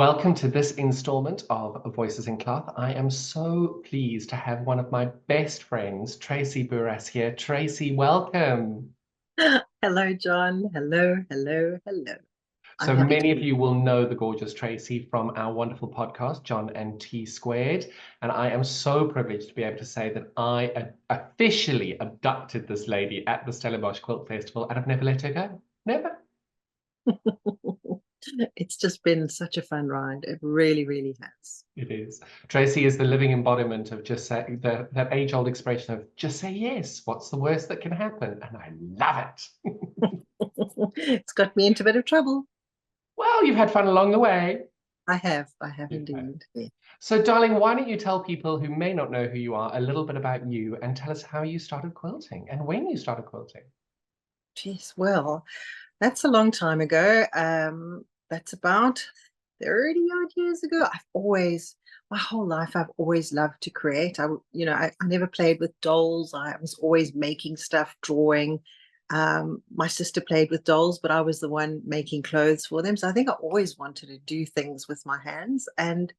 Welcome to this installment of Voices in Cloth. I am so pleased to have one of my best friends, Tracy Bouras here. Tracy, welcome. Hello, John. Hello, hello, hello. I'm So happy to many of be you will know the gorgeous Tracy from our wonderful podcast, John and T Squared. And I am so privileged to be able to say that I officially abducted this lady at the Stellenbosch Quilt Festival and I've never let her go. Never. here. It's just been such a fun ride. It really, really has. It is. Tracy is the living embodiment of just say, that age-old expression of just say yes. What's the worst that can happen? And I love it. It's got me into a bit of trouble. Well, you've had fun along the way. I have You've had. indeed. Yeah. So, darling, why don't you tell people who may not know who you are a little bit about you and tell us how you started quilting and when you started quilting? Geez, well, that's a long time ago. That's about 30 odd years ago. My whole life, I've always loved to create. I never played with dolls. I was always making stuff, drawing. My sister played with dolls, but I was the one making clothes for them. So I think I always wanted to do things with my hands. And,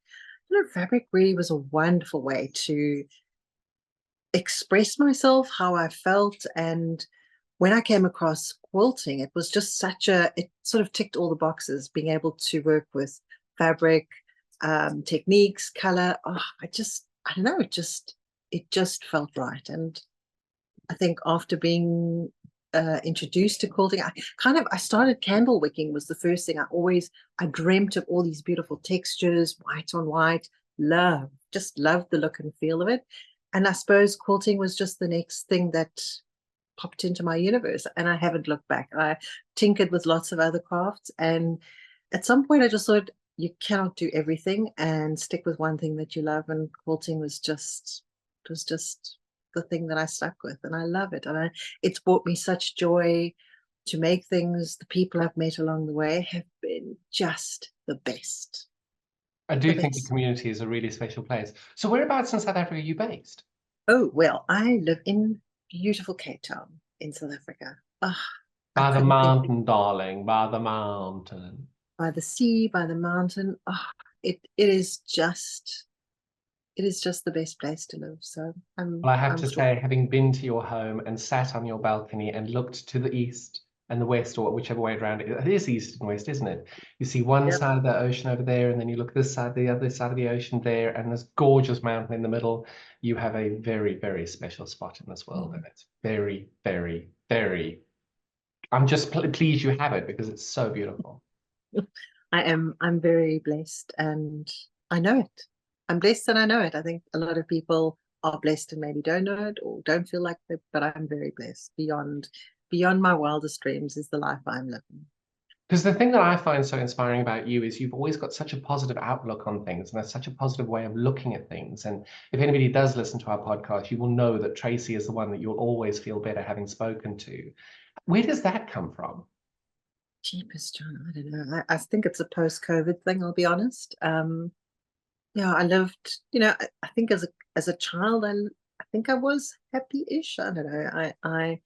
fabric really was a wonderful way to express myself, how I felt. And when I came across quilting, it was just it sort of ticked all the boxes, being able to work with fabric, techniques, color. I don't know, it just felt right. And I think after being introduced to quilting, I started candle wicking was the first thing. I dreamt of all these beautiful textures, white on white, just loved the look and feel of it. And I suppose quilting was just the next thing that popped into my universe, and I haven't looked back. I tinkered with lots of other crafts, and at some point I just thought you cannot do everything and stick with one thing that you love, and quilting was just the thing that I stuck with, and I love it. It's brought me such joy to make things. The people I've met along the way have been just the best. I The do think the best. community is a really special place. So, whereabouts in South Africa are you based? Oh, well, I live in beautiful Cape Town in South Africa. Ah, I By the couldn't think mountain, darling, by the mountain. by the sea, by the mountain. Ah, it is just the best place to live. So Well, I have I'm to sure. say, having been to your home and sat on your balcony and looked to the east and the west, or whichever way around it is east and west, isn't it? You see one Yep. side of the ocean over there, and then you look this side, the other side of the ocean there, and this gorgeous mountain in the middle. You have a very, very special spot in this world, and Mm. it's very, very, very. I'm just pleased you have it because it's so beautiful. I'm very blessed, and I know it. I'm blessed and I know it. I think a lot of people are blessed and maybe don't know it or don't feel like it, but I'm very blessed. Beyond my wildest dreams is the life I'm living. Because the thing that I find so inspiring about you is you've always got such a positive outlook on things and there's such a positive way of looking at things. And if anybody does listen to our podcast, you will know that Tracy is the one that you'll always feel better having spoken to. Where does that come from? Cheapest, John. I don't know. I think it's a post-COVID thing, I'll be honest. Yeah, I lived, I think as a child, I think I was happy-ish. I don't know.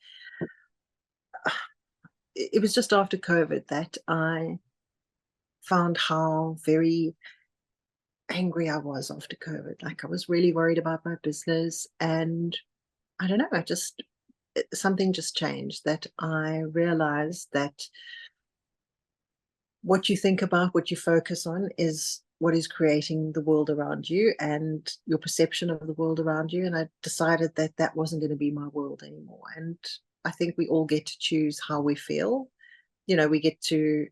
It was just after COVID that I found how very angry I was after COVID. Like I was really worried about my business, and I don't know, something just changed, that I realized that what you think about, what you focus on is what is creating the world around you and your perception of the world around you. And I decided that that wasn't going to be my world anymore. And I think we all get to choose how we feel. We get to,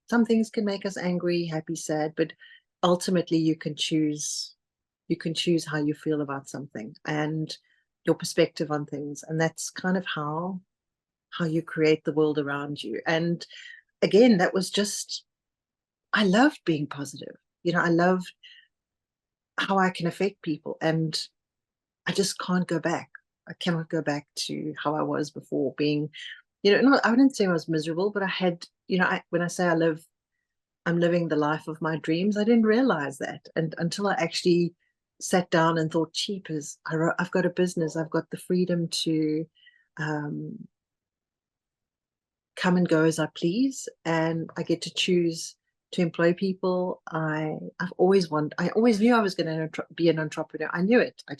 some things can make us angry, happy, sad, but ultimately you can choose how you feel about something and your perspective on things. And that's kind of how you create the world around you. And again, that was just, I loved being positive. I loved how I can affect people, and I just can't go back. I cannot go back to how I was before, being, not, I wouldn't say I was miserable, but I had, when I say I'm living the life of my dreams, I didn't realize that. And until I actually sat down and thought, cheapers, I've got a business, I've got the freedom to um, come and go as I please, and I get to choose to employ people. I've always wanted, I always knew I was going to be an entrepreneur. I knew it. I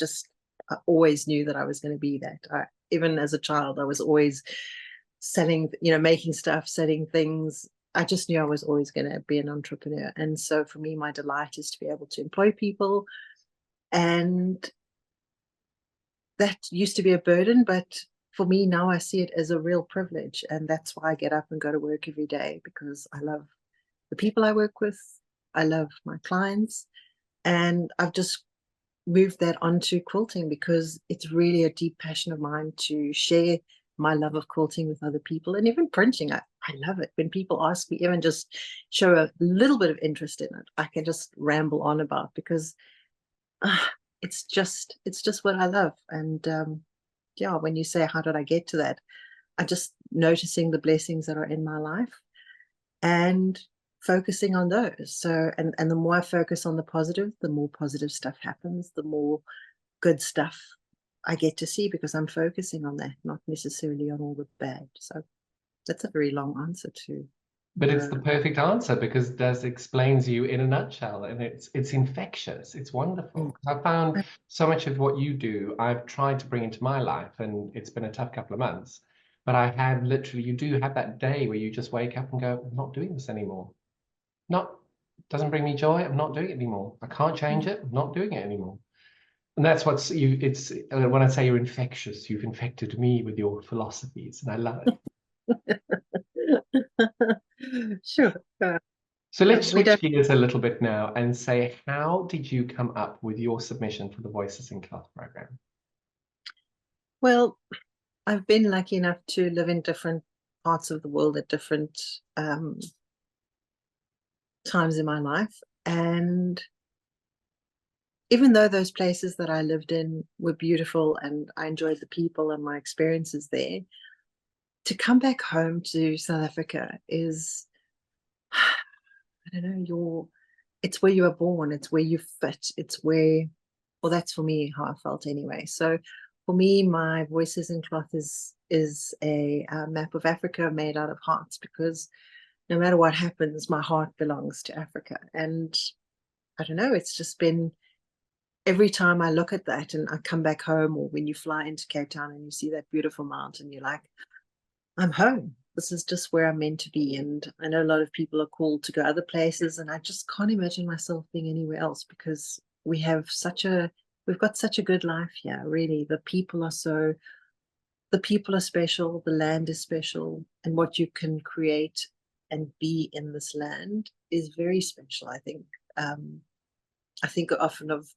always knew that I was going to be that. Even as a child, I was always selling, making stuff, selling things. I just knew I was always going to be an entrepreneur. And so for me, my delight is to be able to employ people. And that used to be a burden, but for me now I see it as a real privilege. And that's why I get up and go to work every day, because I love the people I work with. I love my clients. And I've just moved that onto quilting because it's really a deep passion of mine to share my love of quilting with other people. And even printing, I love it. When people ask me, even just show a little bit of interest in it, I can just ramble on about, because it's just what I love. And yeah, when you say how did I get to that, I just noticing the blessings that are in my life and focusing on those. So and the more I focus on the positive, the more positive stuff happens, the more good stuff I get to see, because I'm focusing on that, not necessarily on all the bad. So that's a very long answer to But it's the perfect answer, because Des explains you in a nutshell, and it's infectious. It's wonderful. I found so much of what you do, I've tried to bring into my life, and it's been a tough couple of months. But I have literally, you do have that day where you just wake up and go, I'm not doing this anymore. Not, doesn't bring me joy. I'm not doing it anymore. I can't change it. I'm not doing it anymore. And that's what's you. It's when I say you're infectious, you've infected me with your philosophies, and I love it. Sure. So Yeah, let's we switch don't. gears a little bit now and say, how did you come up with your submission for the Voices in Cloth program? Well, I've been lucky enough to live in different parts of the world at different times in my life. And even though those places that I lived in were beautiful and I enjoyed the people and my experiences there, to come back home to South Africa is, I don't know, it's where you were born, it's where you fit, it's where, well, that's for me how I felt anyway. So for me, my Voices in Cloth is a map of Africa made out of hearts, because no matter what happens, my heart belongs to Africa. And I don't know, it's just been, every time I look at that and I come back home, or when you fly into Cape Town and you see that beautiful mountain, you're like, I'm home. This is just where I'm meant to be. And I know a lot of people are called to go other places, and I just can't imagine myself being anywhere else, because we've got such a good life here, really. The people are special, the land is special, and what you can create and be in this land is very special, I think. I think often of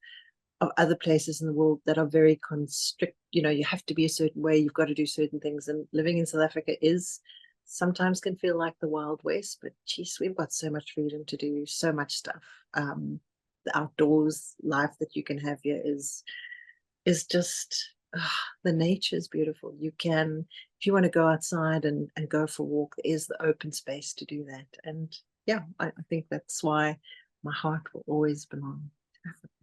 other places in the world that are very constrict, you have to be a certain way, you've got to do certain things. And living in South Africa is sometimes can feel like the Wild West, but geez, we've got so much freedom to do so much stuff. The outdoors life that you can have here is just the nature is beautiful. You can, if you want to go outside and go for a walk, there is the open space to do that. And yeah, I think that's why my heart will always belong to Africa.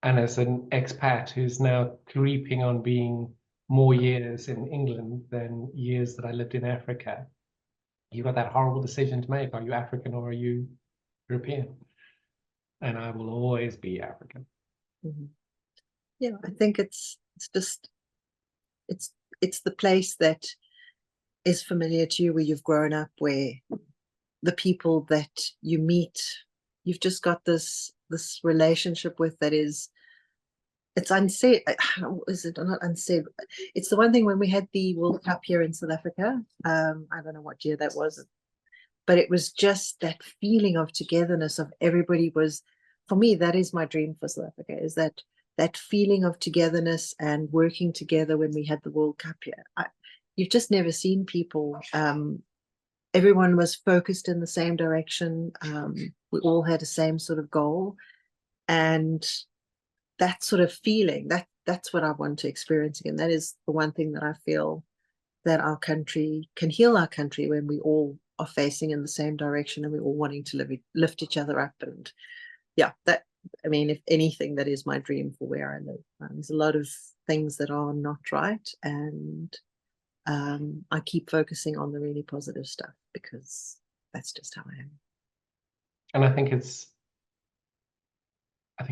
And as an expat who's now creeping on being more years in England than years that I lived in Africa, you've got that horrible decision to make. Are you African or are you European? And I will always be African. Mhm. Yeah, I think it's just it's the place that is familiar to you, where you've grown up, where the people that you meet, you've just got this relationship with, that is, it's unsaid. How is it not unsaid? It's the one thing when we had the World Cup here in South Africa. I don't know what year that was, but it was just that feeling of togetherness, of everybody was, for me, that is my dream for South Africa, is that feeling of togetherness and working together when we had the World Cup here. You've just never seen people. Everyone was focused in the same direction. We all had the same sort of goal, and that sort of feeling, that's what I want to experience again. That is the one thing that I feel that our country can heal, our country, when we all are facing in the same direction and we're all wanting to lift each other up. And yeah, that, I mean, if anything, that is my dream for where I live. There's a lot of things that are not right, and I keep focusing on the really positive stuff, because that's just how I am. And I think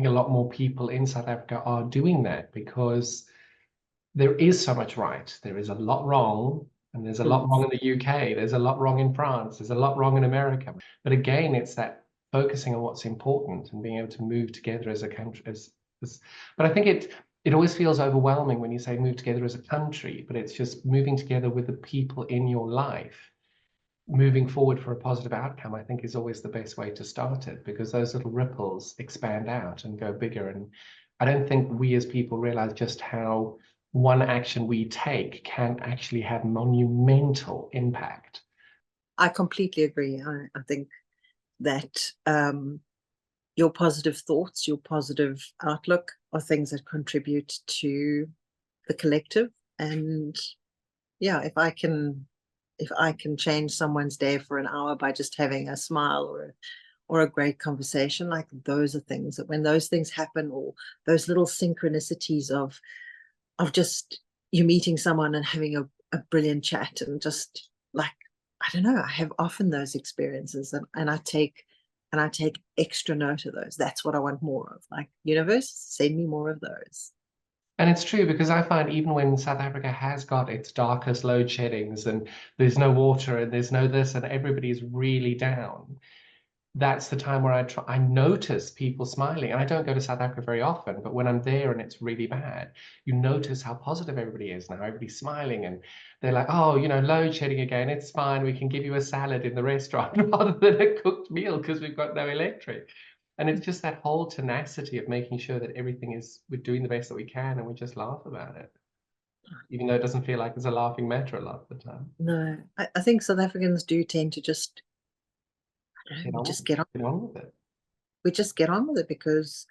a lot more people in South Africa are doing that because there is so much right. There is a lot wrong, and there's a lot Mm. wrong in the UK. There's a lot wrong in France. There's a lot wrong in America. But again, it's that focusing on what's important and being able to move together as a country. But I think it always feels overwhelming when you say move together as a country, but it's just moving together with the people in your life. Moving forward for a positive outcome, I think, is always the best way to start it, because those little ripples expand out and go bigger. And I don't think we as people realize just how one action we take can actually have monumental impact. I completely agree. I think that your positive thoughts, your positive outlook are things that contribute to the collective. And yeah, if I can change someone's day for an hour by just having a smile or a great conversation, like those are things that when those things happen, or those little synchronicities of just you meeting someone and having a brilliant chat, and just like, I don't know, I have often those experiences, and I take extra note of those. That's what I want more of. Like, universe, send me more of those. And it's true, because I find even when South Africa has got its darkest load sheddings and there's no water and there's no this and everybody's really down, that's the time where I notice people smiling. And I don't go to South Africa very often, but when I'm there and it's really bad, you notice how positive everybody is now. Everybody's smiling and they're like, oh, load shedding again. It's fine. We can give you a salad in the restaurant rather than a cooked meal because we've got no electric. And it's just that whole tenacity of making sure that we're doing the best that we can, and we just laugh about it, even though it doesn't feel like it's a laughing matter a lot of the time. No, I think South Africans do tend to just, I don't know, Get on, get on with it. we just get on with it, because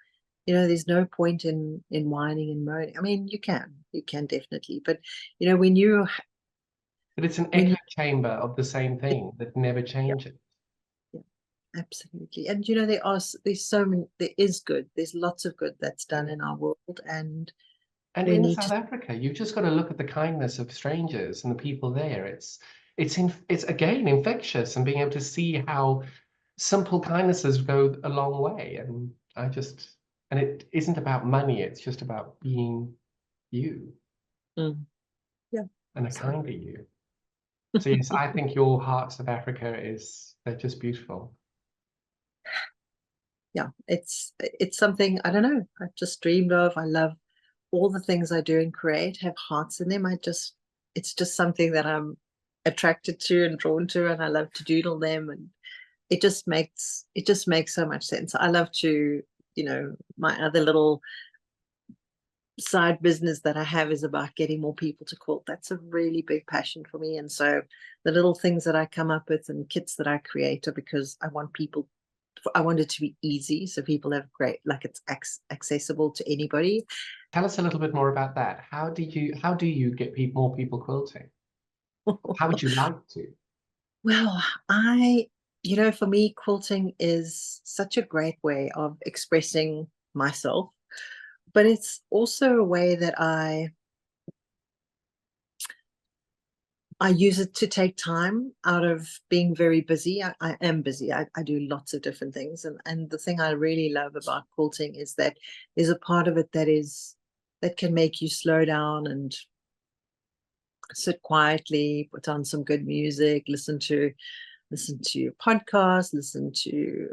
there's no point in whining and moaning. I mean, you can definitely, but when But it's an when echo you chamber of the same thing that never yeah, changes. yeah, absolutely. And there is good, there's lots of good that's done in our world, and And we in need South to. Africa, you've just got to look at the kindness of strangers and the people there. It's again infectious, and being able to see how simple kindnesses go a long way. And it isn't about money, it's just about being you, Mm, yeah, and a so kinder you. So yes, I think your Hearts of Africa they're just beautiful. yeah, it's something, I don't know, I've just dreamed of. I love all the things I do and create have hearts in them. It's just something that I'm attracted to and drawn to, and I love to doodle them, and it just makes so much sense. I love to, my other little side business that I have is about getting more people to quilt. That's a really big passion for me. And so the little things that I come up with and kits that I create are because I want it to be easy, so people have great, like, it's accessible to anybody. Tell us a little bit more about that. How do you get more people quilting? How would you like to? Well, for me, quilting is such a great way of expressing myself, but it's also a way that I use it to take time out of being very busy. I am busy. I do lots of different things. And the thing I really love about quilting is that there's a part of it that can make you slow down and sit quietly, put on some good music, listen to a podcast, listen to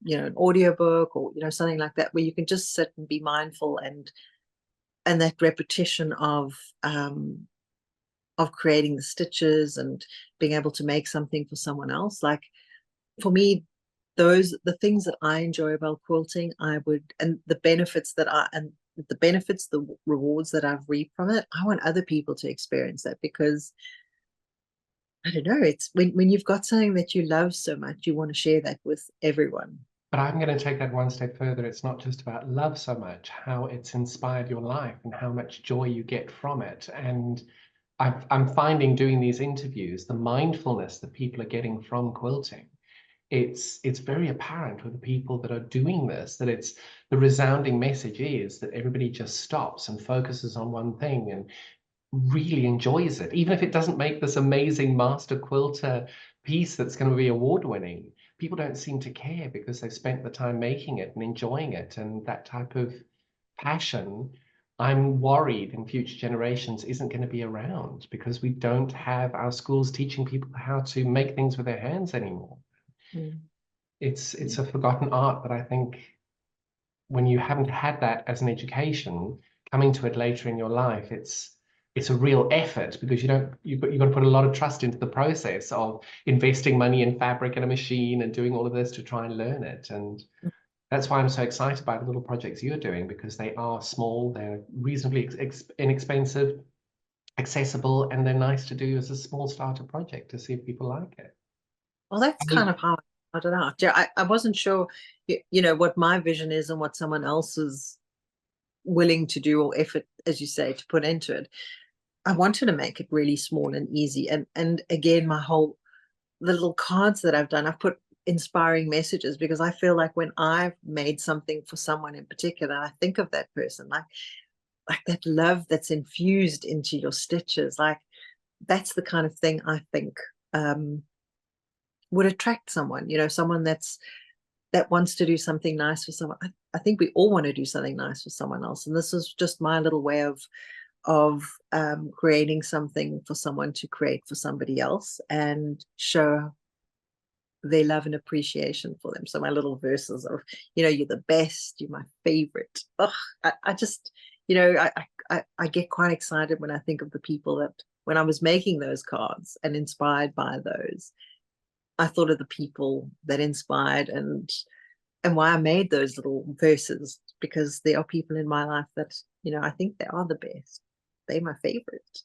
an audiobook, or something like that, where you can just sit and be mindful, and that repetition of creating the stitches and being able to make something for someone else. Like, for me, the things that I enjoy about quilting, and the benefits the rewards that I've reaped from it, I want other people to experience that, because I don't know, it's when you've got something that you love so much, you want to share that with everyone. But I'm going to take that one step further. It's not just about love so much, how it's inspired your life and how much joy you get from it. And I'm finding, doing these interviews, the mindfulness that people are getting from quilting. It's very apparent with the people that are doing this, that it's the resounding message is that everybody just stops and focuses on one thing and really enjoys it, even if it doesn't make this amazing master quilter piece that's going to be award winning. people don't seem to care because they've spent the time making it and enjoying it, and that type of passion, I'm worried in future generations isn't going to be around because we don't have our schools teaching people how to make things with their hands anymore. Mm. It's a forgotten art, but I think when you haven't had that as an education, coming to it later in your life, it's a real effort because you've got to put a lot of trust into the process of investing money in fabric and a machine and doing all of this to try and learn it. And that's why I'm so excited by the little projects you're doing, because they are small, they're reasonably inexpensive, accessible, and they're nice to do as a small starter project to see if people like it. Well, that's kind of how I started out. Yeah, I wasn't sure, you know, what my vision is and what someone else is willing to do or effort, as you say, to put into it. I wanted to make it really small and easy. And again, the little cards that I've done, I've put inspiring messages because I feel like when I've made something for someone in particular, I think of that person, like that love that's infused into your stitches. Like that's the kind of thing I think would attract someone, you know, someone that wants to do something nice for someone. I think we all want to do something nice for someone else. And this is just my little way of creating something for someone to create for somebody else and show their love and appreciation for them. So my little verses of, you know, you're the best, you're my favorite. Oh, I just, you know, I get quite excited when I think of the people that when I was making those cards and inspired by those, I thought of the people that inspired and why I made those little verses, because there are people in my life that, you know, I think they are the best. They're my favorite.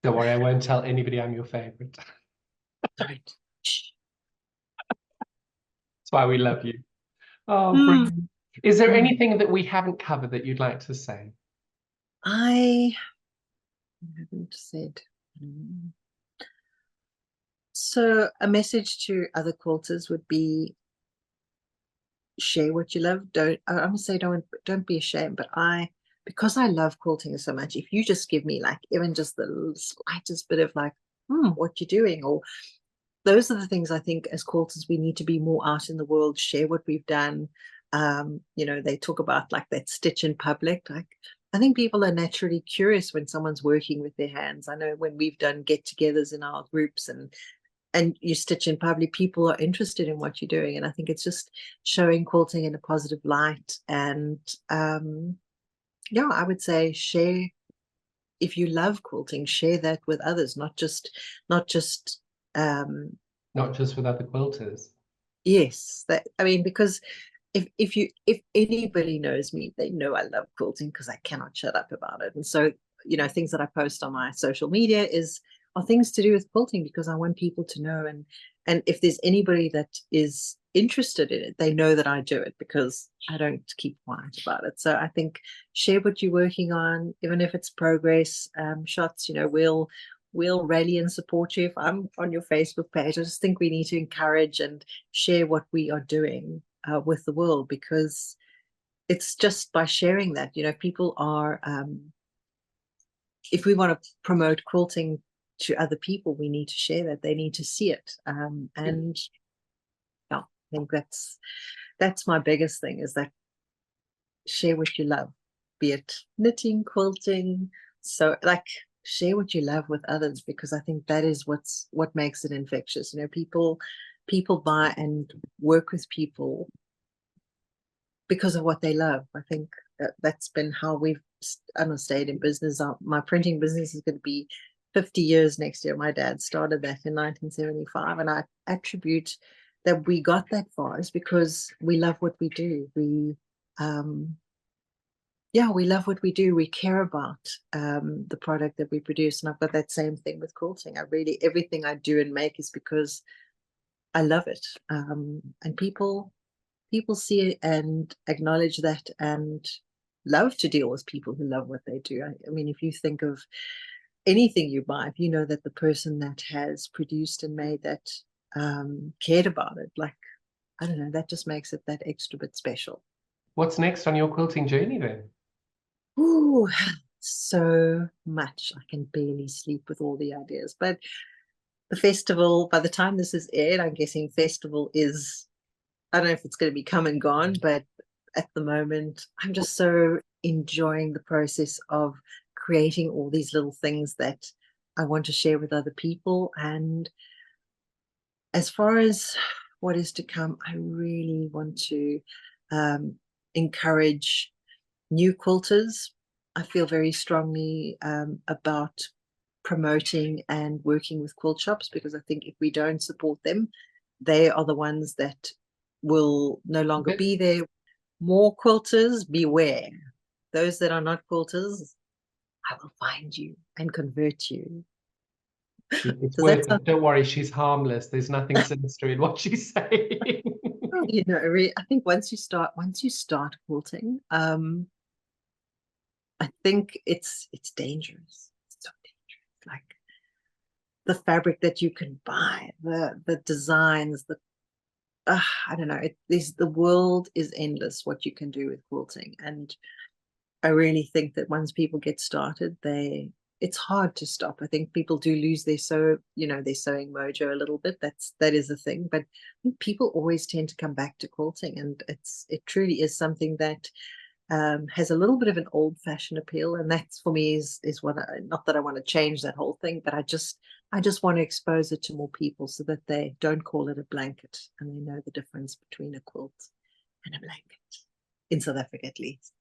Don't worry, I won't tell anybody I'm your favorite. Don't. That's why we love you. Oh, Mm. brilliant. Is there Mm. anything that we haven't covered that you'd like to say? I haven't said. So a message to other quilters would be share what you love. I would say don't be ashamed, but because I love quilting so much, if you just give me like even just the slightest bit of like, what you're doing, or those are the things I think as quilters we need to be more out in the world, share what we've done. You know, they talk about like that stitch in public. Like I think people are naturally curious when someone's working with their hands. I know when we've done get-togethers in our groups and you stitch in public, people are interested in what you're doing. And I think it's just showing quilting in a positive light. And yeah, I would say share, if you love quilting, share that with others, not just Not just with other quilters. yes, that I mean, because if anybody knows me, they know I love quilting because I cannot shut up about it. And so, you know, things that I post on my social media are things to do with quilting because I want people to know. And if there's anybody that is interested in it, they know that I do it because I don't keep quiet about it. So I think share what you're working on, even if it's progress shots. You know, we'll rally and support you if I'm on your Facebook page. I just think we need to encourage and share what we are doing with the world, because it's just by sharing that, you know, people are if we want to promote quilting to other people, we need to share that. They need to see it. And yeah, I think that's my biggest thing, is that share what you love, be it knitting, quilting. So like share what you love with others, because I think that is what makes it infectious. You know, people buy and work with people because of what they love. I think that's been how we've stayed in business. My printing business is going to be 50 years next year. My dad started that in 1975, and I attribute that we got that far is because we love what we do. We love what we do. We care about the product that we produce. And I've got that same thing with quilting. Everything I do and make is because I love it. And people see it and acknowledge that and love to deal with people who love what they do. I mean, if you think of anything you buy, if you know that the person that has produced and made that cared about it, like, I don't know, that just makes it that extra bit special. What's next on your quilting journey then? Ooh, so much. I can barely sleep with all the ideas, but the festival, by the time this is aired, I'm guessing festival is, I don't know if it's going to be come and gone, but at the moment, I'm just so enjoying the process of creating all these little things that I want to share with other people. And as far as what is to come, I really want to encourage new quilters. I feel very strongly about promoting and working with quilt shops, because I think if we don't support them, they are the ones that will no longer be there. More quilters, beware. Those that are not quilters, I will find you and convert you. It's Does that worth sound, it. Don't worry, she's harmless. There's nothing sinister in what she's saying. you know, I think once you start quilting, I think it's dangerous. It's so dangerous. Like the fabric that you can buy, the designs, I don't know. The world is endless. What you can do with quilting, and I really think that once people get started, it's hard to stop. I think people do lose their their sewing mojo a little bit. That is a thing. But I think people always tend to come back to quilting, and it truly is something that has a little bit of an old-fashioned appeal, and that's for me is what not that I want to change that whole thing, but I just want to expose it to more people so that they don't call it a blanket and they know the difference between a quilt and a blanket in South Africa, at least.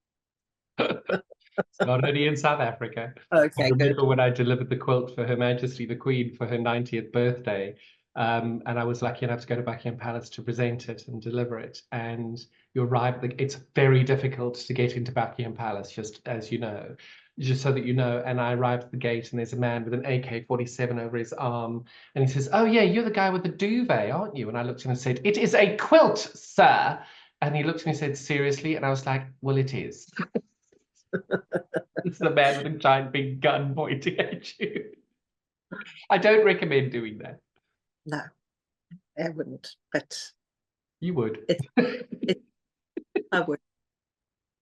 It's not only in South Africa. I Okay, good. remember when I delivered the quilt for Her Majesty the Queen for her 90th birthday. And I was lucky enough to go to Buckingham Palace to present it and deliver it. And you arrive, it's very difficult to get into Buckingham Palace, just as you know, just so that you know. And I arrived at the gate, and there's a man with an AK-47 over his arm. And he says, "Oh, yeah, you're the guy with the duvet, aren't you?" And I looked at him and said, "It is a quilt, sir." And he looked at me and said, "Seriously?" And I was like, "Well, it is." It's the man with a giant big gun pointing at you. I don't recommend doing that. No, I wouldn't, but You would. it's it I would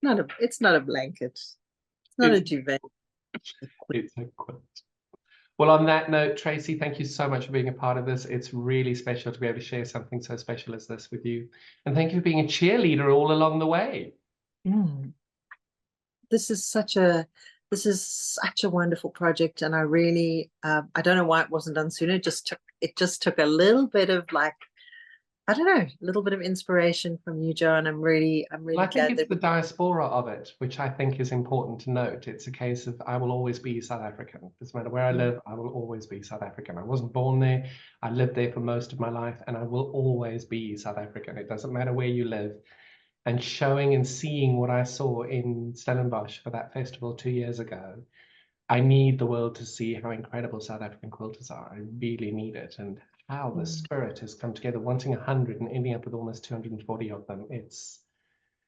not it's not a blanket. It's not a It's, duvet. it's a quilt. Well, on that note, Tracy, thank you so much for being a part of this. It's really special to be able to share something so special as this with you. And thank you for being a cheerleader all along the way. Mm. This is such a wonderful project, and I really I don't know why it wasn't done sooner. It just took a little bit of, like, I don't know, a little bit of inspiration from you, Joe, and I'm really Well, I think glad it's that the diaspora of it, which I think is important to note. It's a case of I will always be South African. Doesn't matter where I live, I will always be South African. I wasn't born there. I lived there for most of my life, and I will always be South African. It doesn't matter where you live. And showing and seeing what I saw in Stellenbosch for that festival 2 years ago, I need the world to see how incredible South African quilters are. I really need it. And how the spirit has come together, wanting 100 and ending up with almost 240 of them. it's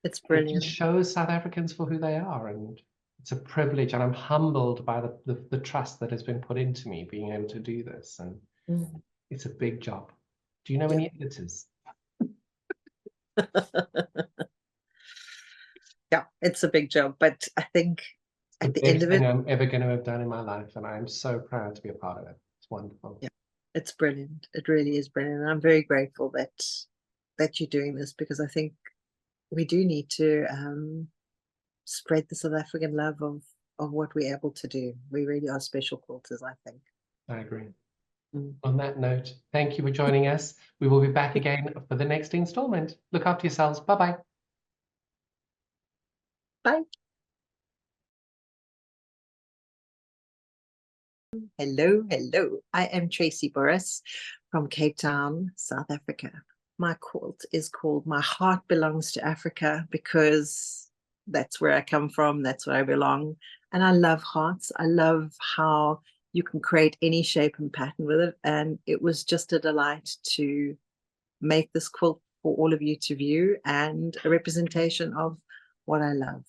It just brilliant. shows South Africans for who they are. And it's a privilege. And I'm humbled by the trust that has been put into me being able to do this. And Mm. it's a big job. Do you know any editors? Yeah, it's a big job, but I think The at the end best of thing it, I'm ever going to have done in my life, and I'm so proud to be a part of it. It's wonderful. yeah, it's brilliant. It really is brilliant. And I'm very grateful that you're doing this, because I think we do need to spread the South African love of what we're able to do. We really are special quilters, I think. I agree. Mm. On that note, thank you for joining us. We will be back again for the next installment. Look after yourselves. Bye-bye. Bye. Hello, hello. I am Tracy Bouras from Cape Town, South Africa. My quilt is called My Heart Belongs to Africa, because that's where I come from, that's where I belong. And I love hearts. I love how you can create any shape and pattern with it. And it was just a delight to make this quilt for all of you to view, and a representation of what I love.